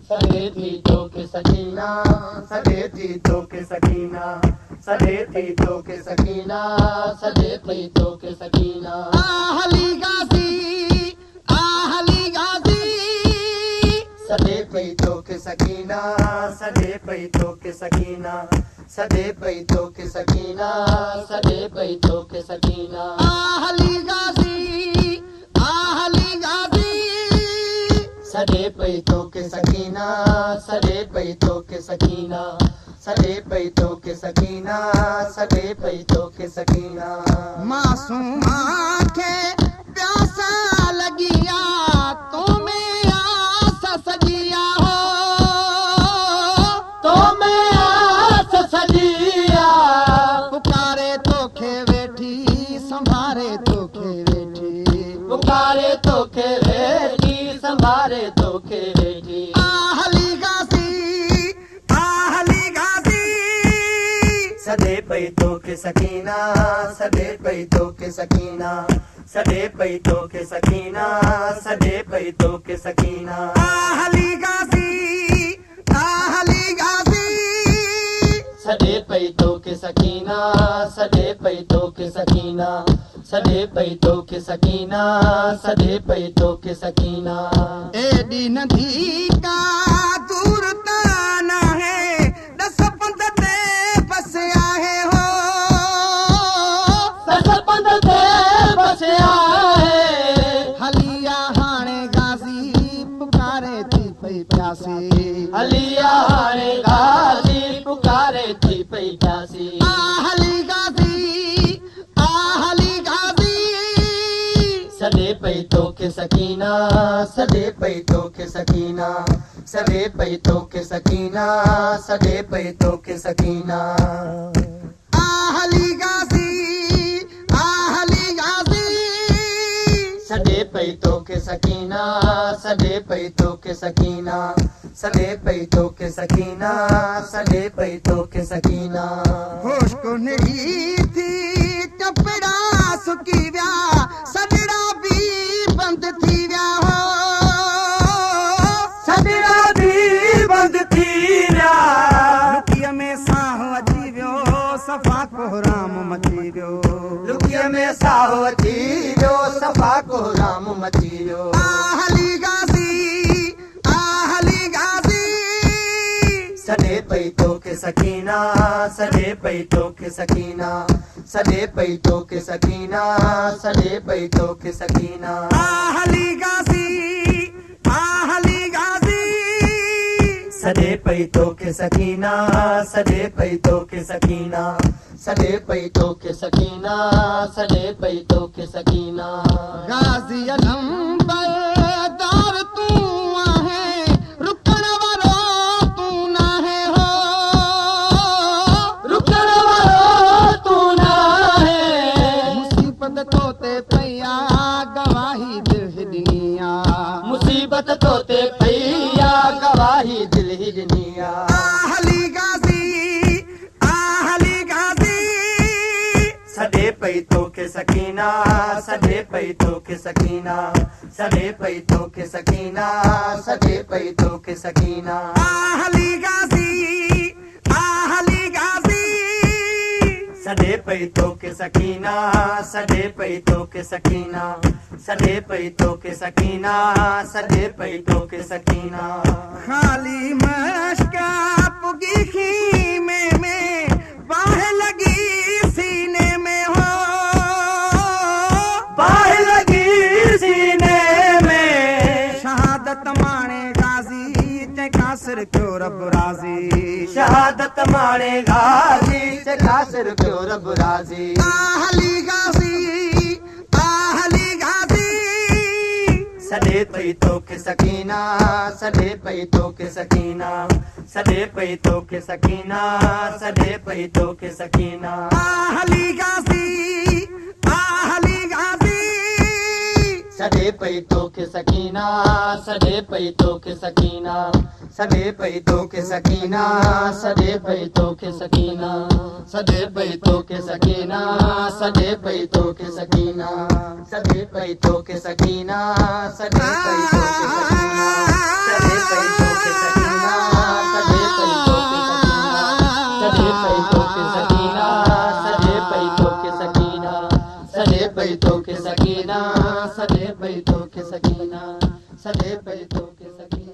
सॾे थी तोखे सकीना, सॾे थी तोखे सकीना, सॾे थी तोखे सकीना, सॾे थी तोखे सकीना। आहली गाज़ी, आहली गाज़ी, सॾे पई तोखे सकीना, सॾे पई तोखे सकीना, सॾे पई तोखे सकीना, सॾे पई तोखे सकीना। आहली गाज़ी, आहली गाज़ी, सॾे पई तोखे सकीना, सॾे पई तोखे सकीना, सॾे पई तोखे सकीना, सॾे पई तोखे सकीना। मासूमा खे प्यासा लॻिया तो में आस सॼिया हो, तो में आस सॼिया, पुकारे तोखे वेठी संभारे तोखे वेठी, पुकारे तोखे वेठी संभारे तोखे वेठी। आहली गाज़ी, आहली गाज़ी, सॾे पई तोखे सकीना, सॾे पई तोखे सकीना, सॾे पई तोखे सकीना, सॾे पई तोखे सकीना। आहली गाज़ी, आहली गाज़ी, सॾे पई तोखे सकीना, सॾे पई तोखे सकीना, सॾे पई तोखे सकीना, सॾे पई तोखे सकीना। एॾी नंढी का दूर त नाहे, 10 पंध ते बस आहे हो, 10 पंध ते बस आहे। हलिया हाणे गाज़ी पुकारे थी पई प्यासी, हलिया हाणे गाज़ी पुकारे थी पई प्यासी। आहली गाज़ी, आहली गाज़ी, सॾे पई तोखे सकीना, सॾे पई तोखे सकीना, सॾे पई तोखे सकीना, सॾे पई तोखे सकीना। आहली गाज़ी, आहली गाज़ी, सॾे पई तोखे सकीना, सॾे पई तोखे सकीना, सॾे पई तोखे सकीना, सॾे पई तोखे सकीना। होश को नहीं थी टपड़ा सुकी व्या, सॾड़ा भी बंद थी व्या हो, सॾड़ा भी बंद थी व्या, लुकीअ में साह अची वियो, सफ़ा कोहराम मची वियो, लुकीअ में साह अची वियो, सफ़ा कोहराम मची वियो। आहली गाज़ी, आहली गाज़ी, सॾे पई तोखे सकीना, सॾे पई तोखे सकीना, सॾे पई तोखे सकीना, सॾे पई तोखे सकीना। आहली गाज़ी, आहली गाज़ी, सॾे पई तोखे सकीना, सॾे पई तोखे सकीना, सॾे पई तोखे सकीना, सॾे पई तोखे सकीना। गाज़ी नंबरदार तूं आहे, रुकण वारो तूं नाहे हो, रुकण वारो तूं नाहे। मुसीबत तो ते पया गवाही दिल ॾिनी आ, मुसीबत तो ते पई आ गवाही दिल ही ॾिनी आ। आहली गाज़ी, आहली गाज़ी, सॾे पई तोखे सकीना, सॾे पई तोखे सकीना, सॾे पई तोखे सकीना, सॾे पई तोखे सकीना। आहली गाज़ी, आहली गाज़ी, सॾे पई तोखे सकीना, सॾे पई तोखे सकीना, सॾे पई तोखे सकीना, सॾे पई तोखे सकीना। खाली मश्का पुगी खीमे में, बाह लगी सीने में हो, बाह लगी सीने में, शहादत माणे गाज़ी ते कासिर क्यों रब राज़ी, शहादत माणे गाज़ी से कासिर क्यों रब राज़ी। आहली गाज़ी, आहली गाज़ी, सॾे पई तोखे सकीना, सॾे पई तोखे सकीना, सॾे पई तोखे सकीना, सॾे पई तोखे सकीना। आहली गाज़ी, आहली गाज़ी, सॾे पई तोखे सकीना, सॾे पई तोखे सकीना, सॾे पई तोखे सकीना, सॾे पई तोखे सकीना, सॾे पई तोखे सकीना, सॾे पई तोखे सकीना, सॾे पई तोखे सकीना, सॾे पई तोखे सकीना, सॾे पई तोखे सकीना। पई तोखे सकीना, सॾे पई तोखे सकीना, सॾे पई तोखे सकीना।